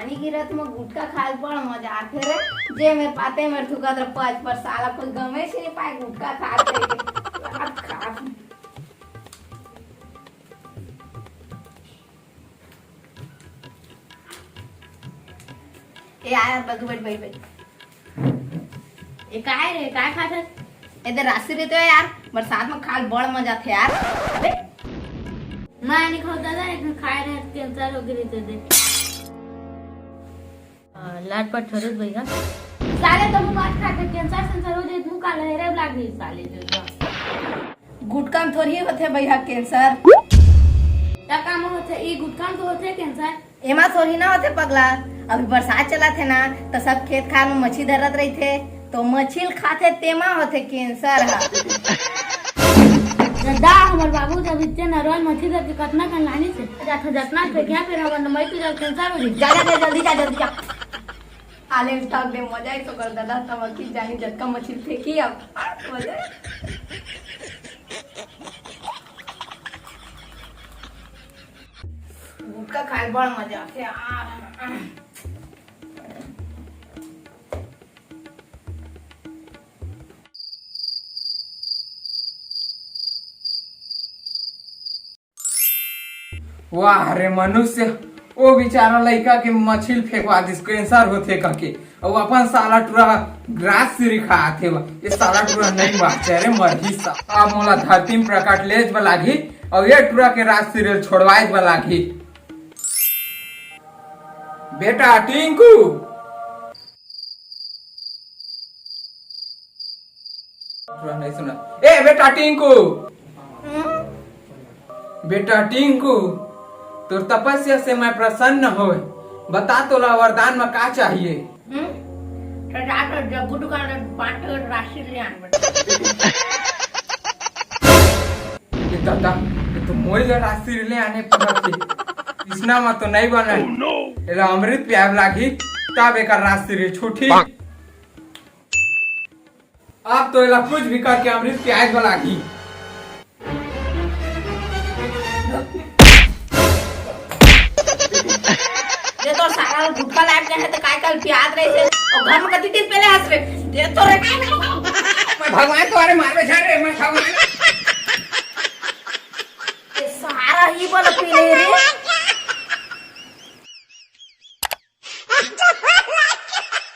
पानी गिरत में गुटका खाए बड़ मजा आथे रे। जे मेरे पाते मेरे थुका तर पाँच पर साला कोई गमे से नहीं पाए गुटका खाते रात खा। ए यार बगु बैठ बैठ बैठ। ये काय रे काय खाते? इधर रास्ते रहते हो यार, बरसात में खाल बड़ मजा थे यार। अबे मैं नहीं खाता था, एक खाए रहे कैंसर हो गई थे। लाटपट ठरत भैया साले तो मुंह बात खाते कैंसर सेंसर हो जाए मुंह का लहरे लाग गई साले जो गुटका में थोड़ी होते भैया कैंसर। टका में होते ई गुटका में तो होते कैंसर। एमा थोड़ी ना होते पगला। अभी बरसात चला थे ना तो सब खेत खाल में मछली धरत रही थे तो मछली खाते तेमा होते कैंसर दा हमर बाबू जब इतने नरवाल मछली धरती कतना कन लानी से जाथा जतना पे क्या फिर हमर मई तो जब कैंसर हो गई। जा जल्दी जा आले स्टॉक दे मजा ही तो कर दादा तब की जानी झटका मछली फेंकी अब मजा। गुटका खाए बड़ मजा आते। वाह रे मनुष्य वो बेचारा लड़का के मछली फेंकवा दिस कैंसर होते कके और अपन साला टूरा ग्रास से खाते ये साला टूरा नहीं बाचे रे मरही सा अब मोला धरती में प्रकट लेज बलागी और ये टूरा के रास सीरियल छोड़वाए बलागी। बेटा टिंकू नहीं सुना। ए बेटा टिंकू, बेटा टिंकू तोर तपस्या से मैं प्रसन्न हो। बता तोला वरदान में का चाहिए? दादा ये तो मोई राशि ले आने पड़ा थी कृष्णा में तो नहीं बना। एला अमृत प्याब लागी तब एक राशि रे छूटी। अब तो एला कुछ भी करके अमृत प्याज बलागी। ये तो सारा गुटका लाइफ के है तो काय कल प्याज रहे थे और घर में कति दिन पहले हंस रहे ये तो रे मैं भगवान तुम्हारे मारवे जा रे मैं भगवान ये सारा ही बोल पीले रे।